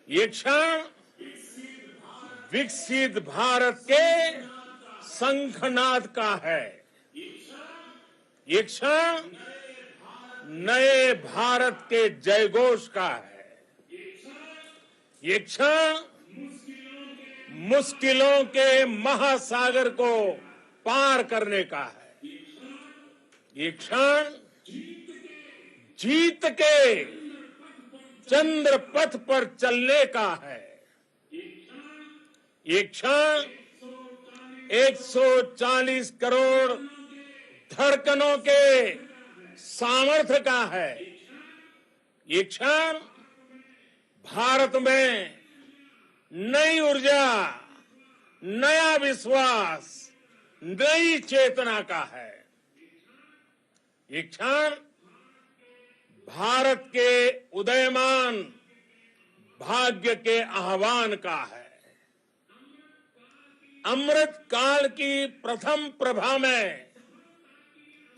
ये क्षण विकसित भारत के शंखनाद का है. ये क्षण नए भारत के जयघोष का है. ये क्षण मुश्किलों के महासागर को पार करने का है. ये क्षण जीत के चंद्र पथ पर चलने का है. ये क्षण 140 करोड़ धड़कनों के सामर्थ्य का है. ये क्षण भारत में नई ऊर्जा, नया विश्वास, नई चेतना का है. ये क्षण भारत के उदयमान भाग्य के आह्वान का है. अमृत काल की प्रथम प्रभा में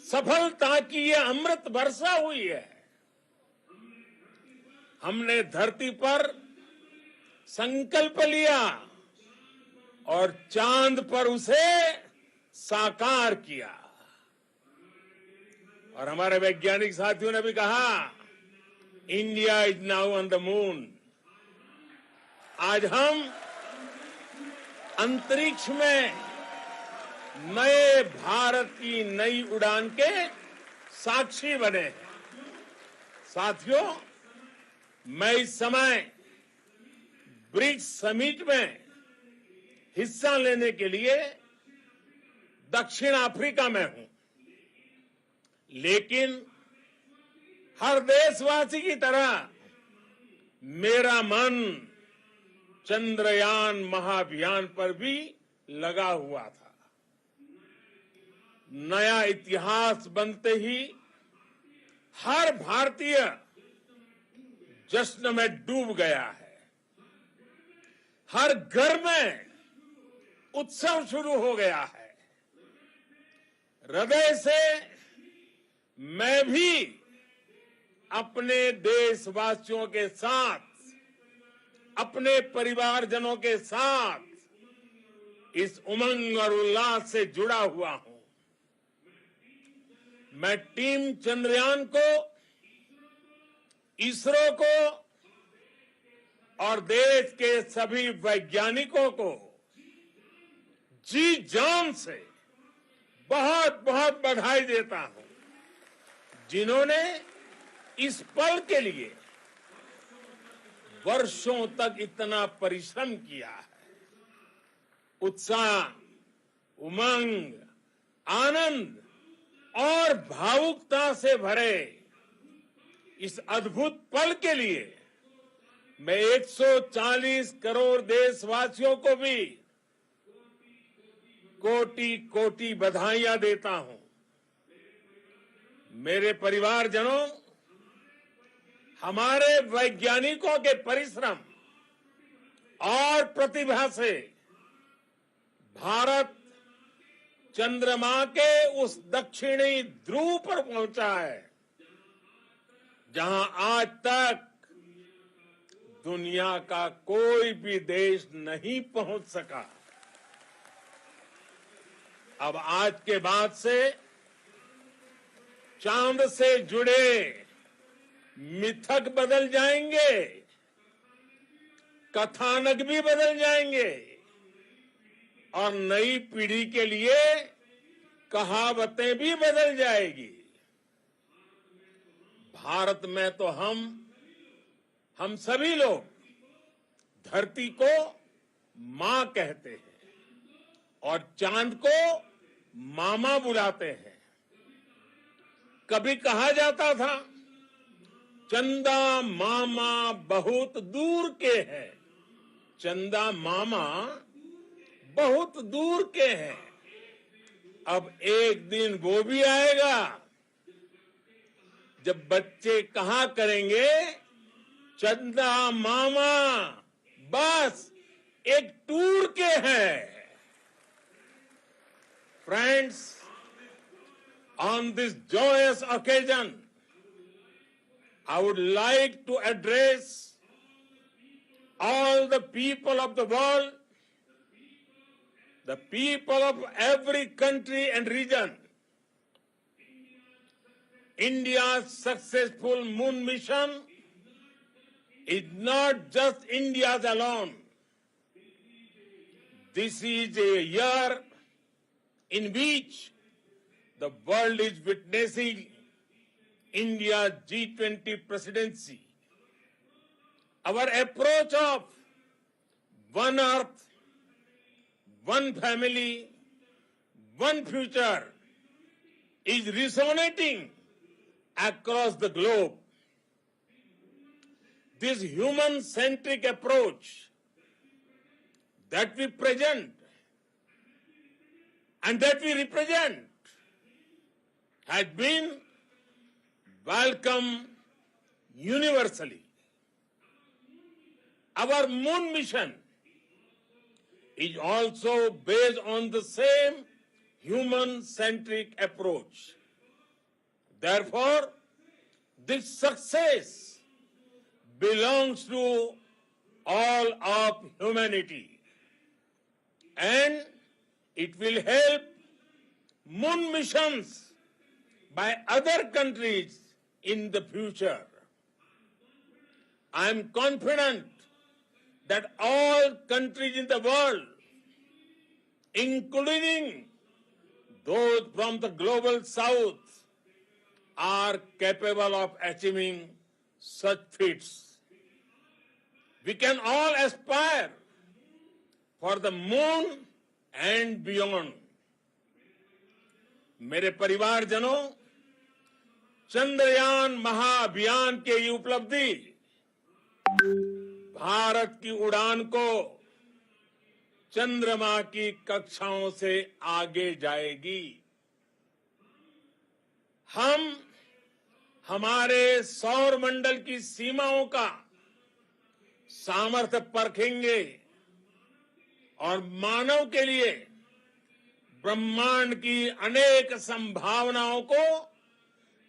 सफलता की ये अमृत वर्षा हुई है. हमने धरती पर संकल्प लिया और चांद पर उसे साकार किया. और हमारे वैज्ञानिक साथियों ने भी कहा, India is now on the moon. आज हम अंतरिक्ष में नए भारत की नई उड़ान के साक्षी बने हैं. साथियों, मैं इस समय ब्रिक्स समिट में हिस्सा लेने के लिए दक्षिण अफ्रीका में हूं. लेकिन हर देशवासी की तरह मेरा मन चंद्रयान महाअभियान पर भी लगा हुआ था. नया इतिहास बनते ही हर भारतीय जश्न में डूब गया है. हर घर में उत्सव शुरू हो गया है. हृदय से मैं भी अपने देशवासियों के साथ, अपने परिवारजनों के साथ इस उमंग और उल्लास से जुड़ा हुआ हूं. मैं टीम चंद्रयान को, इसरो को और देश के सभी वैज्ञानिकों को जी जान से बहुत बहुत बधाई देता हूं, जिन्होंने इस पल के लिए वर्षों तक इतना परिश्रम किया है. उत्साह, उमंग, आनंद और भावुकता से भरे इस अद्भुत पल के लिए मैं 140 करोड़ देशवासियों को भी कोटि कोटि बधाइयां देता हूं. मेरे परिवारजनों, हमारे वैज्ञानिकों के परिश्रम और प्रतिभा से भारत चंद्रमा के उस दक्षिणी ध्रुव पर पहुंचा है जहां आज तक दुनिया का कोई भी देश नहीं पहुंच सका। अब आज के बाद से चांद से जुड़े मिथक बदल जाएंगे, कथानक भी बदल जाएंगे और नई पीढ़ी के लिए कहावतें भी बदल जाएगी। भारत में तो हम सभी लोग धरती को मां कहते हैं और चांद को मामा बुलाते हैं। कभी कहा जाता था चंदा मामा बहुत दूर के हैं, चंदा मामा बहुत दूर के हैं। अब एक दिन वो भी आएगा जब बच्चे कहा करेंगे चंदा मामा बस एक टूर के हैं। Friends, on this joyous occasion, I would like to address all the people of the world, the people of every country and region. India's successful moon mission is not just India's alone. This is a year in which the world is witnessing India's G20 presidency. Our approach of one earth, one family, one future is resonating across the globe. This human-centric approach that we present and that we represent has been welcomed universally. Our moon mission is also based on the same human-centric approach. Therefore, this success belongs to all of humanity, and it will help moon missions by other countries in the future. I am confident that all countries in the world, including those from the global south, are capable of achieving such feats. We can all aspire for the moon and beyond. मेरे परिवारजनों, चंद्रयान महाअभियान के ये उपलब्धि भारत की उड़ान को चंद्रमा की कक्षाओं से आगे जाएगी। हम हमारे सौर मंडल की सीमाओं का सामर्थ्य परखेंगे और मानव के लिए ब्रह्मांड की अनेक संभावनाओं को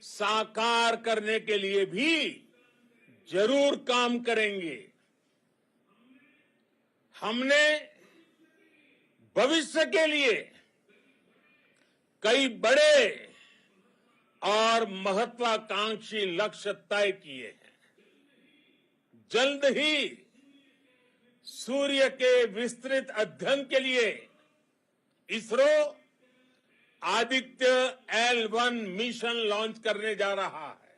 साकार करने के लिए भी जरूर काम करेंगे। हमने भविष्य के लिए कई बड़े और महत्वाकांक्षी लक्ष्य तय किए हैं। जल्द ही सूर्य के विस्तृत अध्ययन के लिए ISRO Aditya L1 mission launch करने जा रहा है।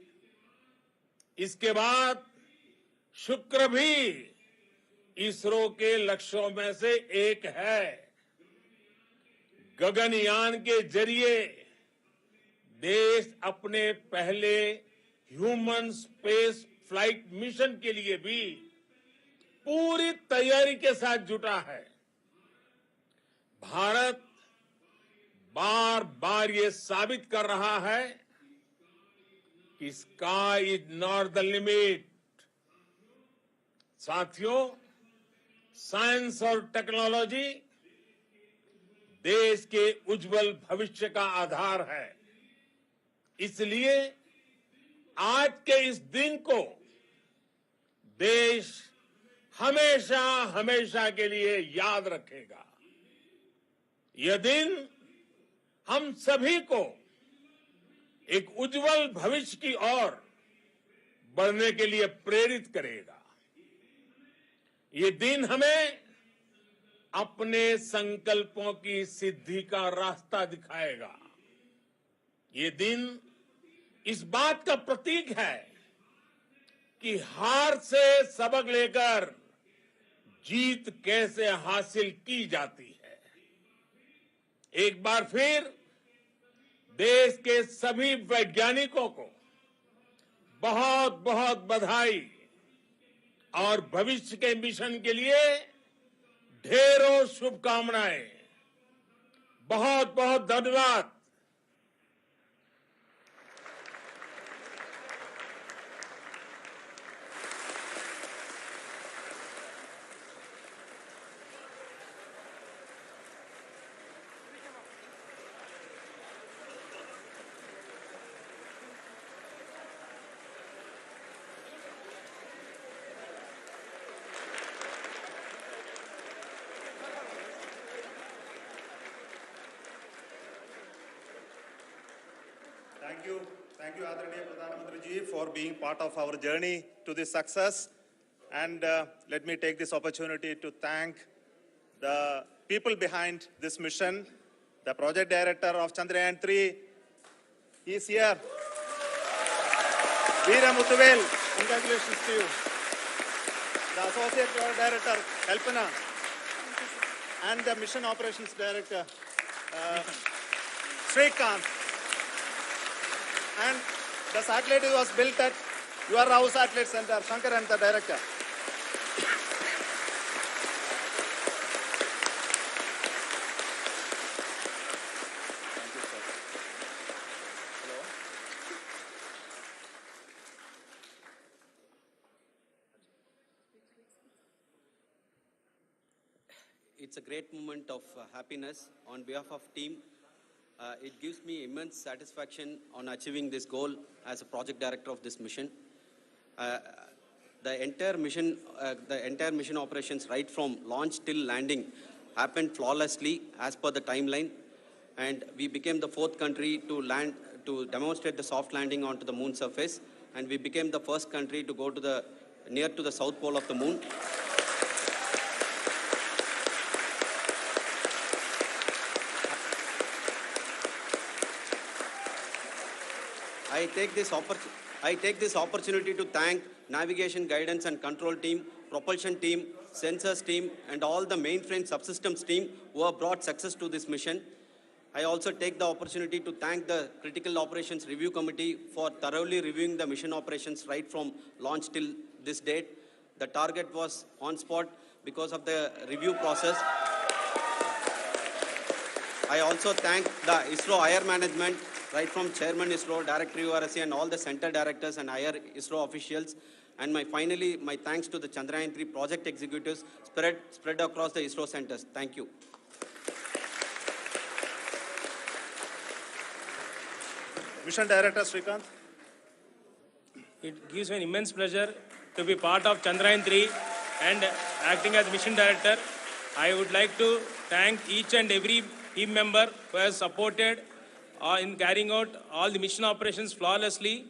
इसके बाद शुक्र भी इसरो के लक्ष्यों में से एक है। गगनयान के जरिए देश अपने पहले ह्यूमन स्पेस फ्लाइट मिशन के लिए भी पूरी तैयारी के साथ जुटा है। भारत बार बार ये साबित कर रहा है कि sky is not the limit. साथियों, साइंस और टेक्नोलॉजी देश के उज्जवल भविष्य का आधार है। इसलिए आज के इस दिन को देश हमेशा हमेशा के लिए याद रखेगा। यह दिन हम सभी को एक उज्जवल भविष्य की ओर बढ़ने के लिए प्रेरित करेगा। ये दिन हमें अपने संकल्पों की सिद्धि का रास्ता दिखाएगा। ये दिन इस बात का प्रतीक है कि हार से सबक लेकर जीत कैसे हासिल की जाती है। एक बार फिर देश के सभी वैज्ञानिकों को बहुत बहुत बधाई और भविष्य के मिशन के लिए ढेरों शुभकामनाएं। बहुत बहुत धन्यवाद। Thank you, Adharaniya Pradhan Mantri ji, for being part of our journey to this success. And let me take this opportunity to thank the people behind this mission. The project director of Chandrayaan-3 is here. Vikram, congratulations to you. The associate project director, Kalpana, and the mission operations director, Srikanth. And the satellite was built at your house satellite center, Shankar and the director. Thank you, sir. Hello. It's a great moment of happiness on behalf of team. It gives me immense satisfaction on achieving this goal as a project director of this mission. The entire mission operations, right from launch till landing, happened flawlessly as per the timeline, and we became the 4th country to demonstrate the soft landing onto the moon surface, and we became the first country to go to near to the south pole of the moon. I take this opportunity to thank navigation, guidance and control team, propulsion team, sensors team, and all the mainframe subsystems team who have brought success to this mission. I also take the opportunity to thank the Critical Operations Review Committee for thoroughly reviewing the mission operations right from launch till this date. The target was on spot because of the review process. I also thank the ISRO higher management, right from Chairman ISRO, Director URSC, and all the center directors and higher ISRO officials. And finally, my thanks to the Chandrayaan-3 project executives spread across the ISRO centers. Thank you. Mission Director Srikanth. It gives me an immense pleasure to be part of Chandrayaan-3 and acting as Mission Director. I would like to thank each and every team member who has supported in carrying out all the mission operations flawlessly.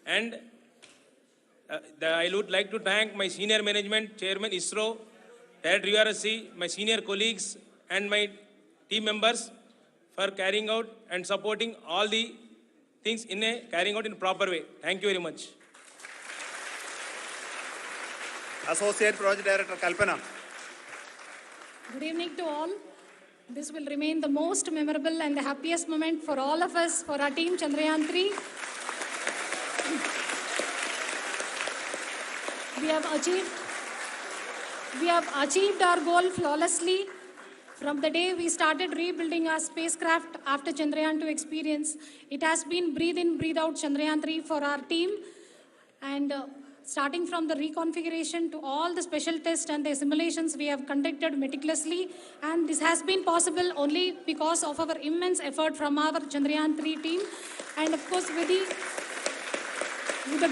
And I would like to thank my senior management, Chairman ISRO, Director URSC, my senior colleagues and my team members for carrying out and supporting all the things carrying out in a proper way. Thank you very much. Associate Project Director Kalpana. Good evening to all. This will remain the most memorable and the happiest moment for all of us, for our team Chandrayaan-3. We have achieved our goal flawlessly. From the day we started rebuilding our spacecraft after Chandrayaan-2 experience, it has been breathe in, breathe out Chandrayaan-3 for our team. And starting from the reconfiguration to all the special tests and the simulations we have conducted meticulously. And this has been possible only because of our immense effort from our Chandrayaan-3 team. And of course, with the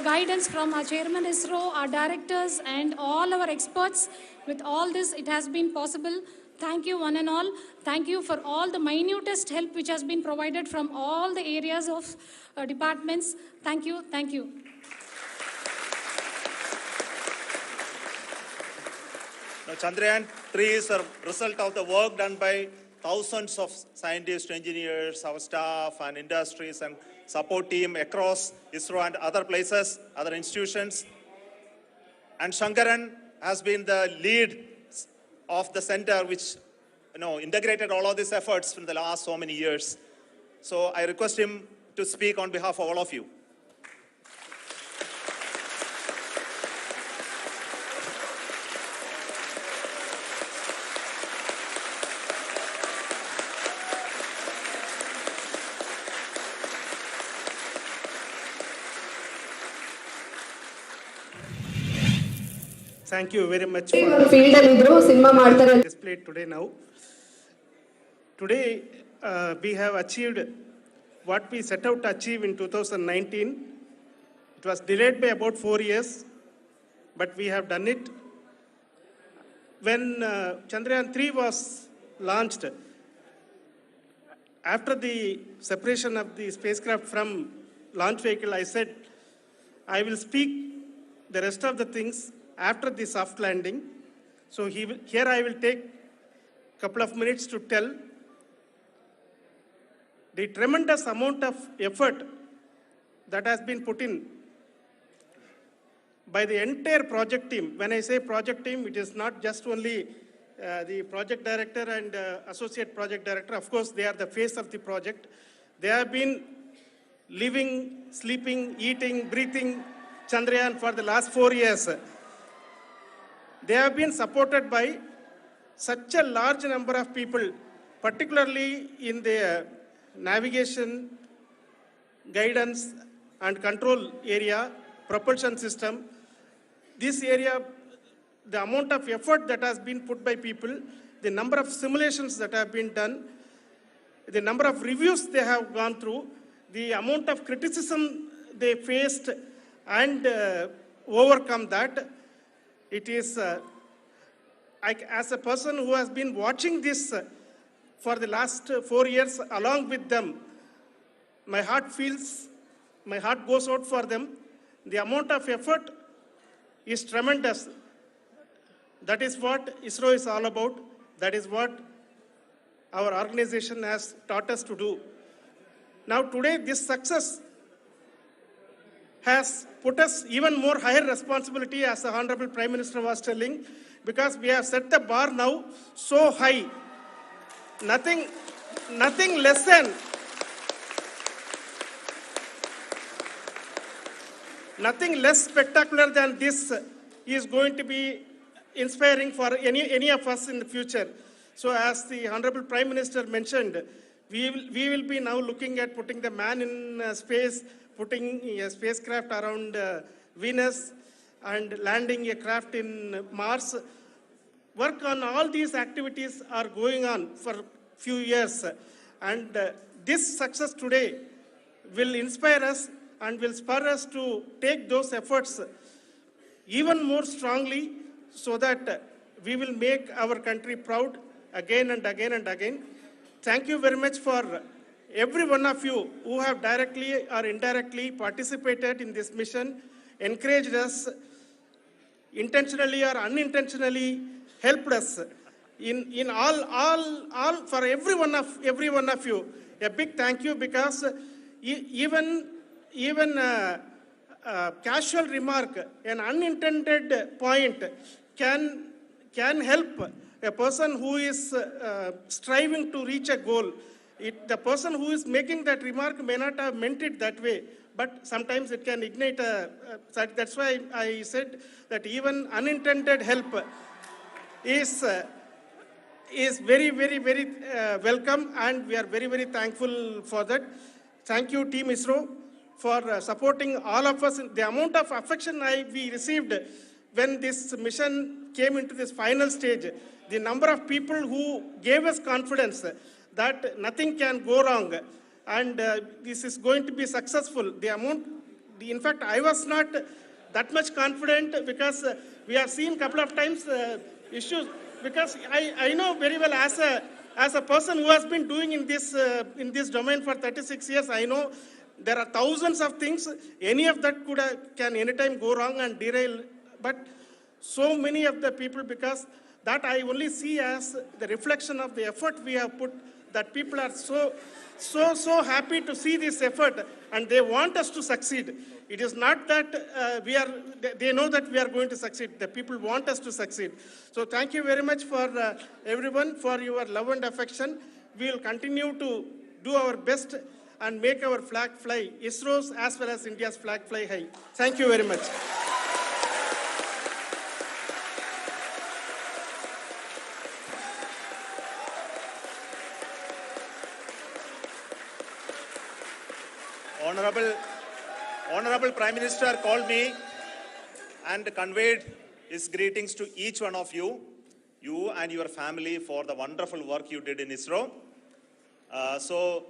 guidance from our Chairman ISRO, our directors, and all our experts. With all this, it has been possible. Thank you, one and all. Thank you for all the minutest help which has been provided from all the areas of departments. Thank you. Thank you. Now, Chandrayaan-3 is a result of the work done by thousands of scientists, engineers, our staff, and industries, and support team across ISRO and other places, other institutions. And Shankaran has been the lead of the center which integrated all of these efforts in the last so many years. So I request him to speak on behalf of all of you. Thank you very much for display today now. Today, we have achieved what we set out to achieve in 2019. It was delayed by about 4 years, but we have done it. When Chandrayaan-3 was launched, after the separation of the spacecraft from launch vehicle, I said, I will speak the rest of the things after the soft landing. So here I will take a couple of minutes to tell the tremendous amount of effort that has been put in by the entire project team. When I say project team, it is not just only the project director and associate project director. Of course, they are the face of the project. They have been living, sleeping, eating, breathing Chandrayaan for the last 4 years. They have been supported by such a large number of people, particularly in the navigation, guidance and control area, propulsion system. This area, the amount of effort that has been put by people, the number of simulations that have been done, the number of reviews they have gone through, the amount of criticism they faced and overcome that. It is, as a person who has been watching this for the last 4 years along with them, my heart goes out for them. The amount of effort is tremendous. That is what ISRO is all about. That is what our organization has taught us to do. Now today, this success has put us even more higher responsibility, as the Honorable Prime Minister was telling, because we have set the bar now so high. Nothing less spectacular than this is going to be inspiring for any of us in the future. So as the Honorable Prime Minister mentioned, we will be now looking at putting the man in space, putting a spacecraft around Venus and landing a craft in Mars. Work on all these activities are going on for a few years. And this success today will inspire us and will spur us to take those efforts even more strongly so that we will make our country proud again and again and again. Thank you very much for every one of you who have directly or indirectly participated in this mission, encouraged us, intentionally or unintentionally helped us in all for every one of you. A big thank you, because even casual remark, an unintended point can help a person who is striving to reach a goal. The person who is making that remark may not have meant it that way, but sometimes it can ignite that's why I said that even unintended help is very, very, very welcome, and we are very, very thankful for that. Thank you, Team ISRO, for supporting all of us. The amount of affection we received when this mission came into this final stage, the number of people who gave us confidence that nothing can go wrong and this is going to be successful. In fact, I was not that much confident because we have seen a couple of times issues. Because I know very well as a person who has been doing in this domain for 36 years, I know there are thousands of things. Any of that can anytime go wrong and derail. But so many of the people, because that I only see as the reflection of the effort we have put, that people are so happy to see this effort and they want us to succeed. It is not that they know that we are going to succeed. The people want us to succeed. So thank you very much for everyone for your love and affection. We will continue to do our best and make our flag fly, ISRO's as well as India's flag fly high. Thank you very much. Honorable Prime Minister called me and conveyed his greetings to each one of you and your family for the wonderful work you did in ISRO.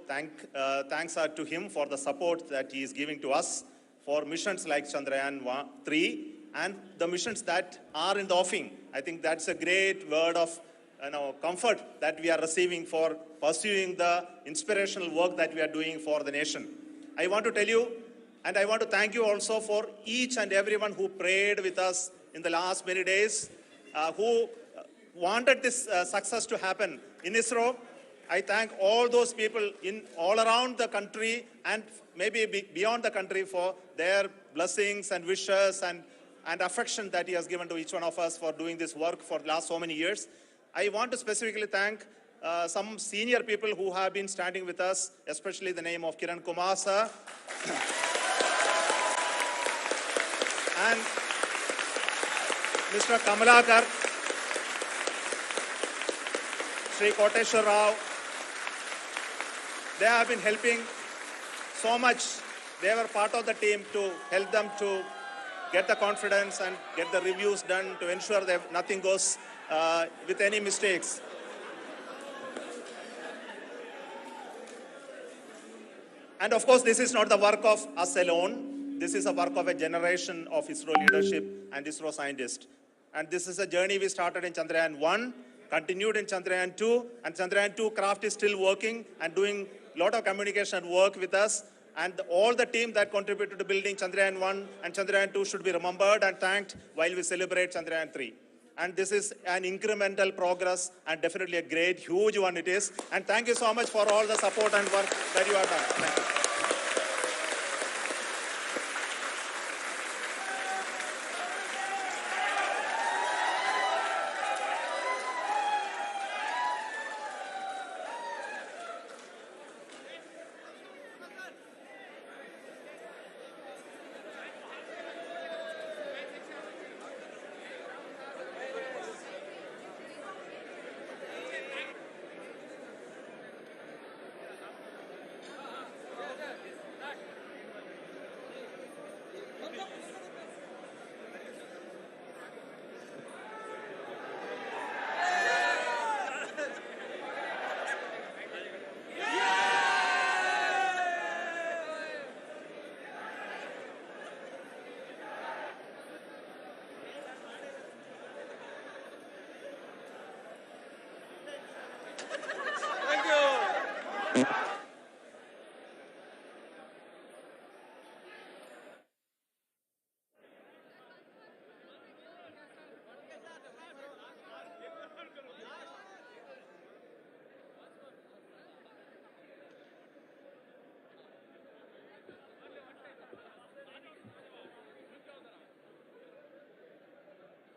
Thanks are to him for the support that he is giving to us for missions like Chandrayaan-3 and the missions that are in the offing. I think that's a great word of comfort that we are receiving for pursuing the inspirational work that we are doing for the nation. I want to tell you, and I want to thank you also for each and everyone who prayed with us in the last many days, who wanted this success to happen in ISRO. I thank all those people all around the country and maybe beyond the country for their blessings and wishes and affection that he has given to each one of us for doing this work for the last so many years. I want to specifically thank some senior people who have been standing with us, especially the name of Kiran Kumar sir. And Mr. Kamalakar, Sri Koteshwar Rao. They have been helping so much. They were part of the team to help them to get the confidence and get the reviews done to ensure that nothing goes with any mistakes. And of course, this is not the work of us alone. This is a work of a generation of ISRO leadership and ISRO scientists. And this is a journey we started in Chandrayaan-1, continued in Chandrayaan-2, and Chandrayaan-2 craft is still working and doing a lot of communication work with us. And all the team that contributed to building Chandrayaan-1 and Chandrayaan-2 should be remembered and thanked while we celebrate Chandrayaan-3. And this is an incremental progress and definitely a great, huge one it is. And thank you so much for all the support and work that you have done. Thank you.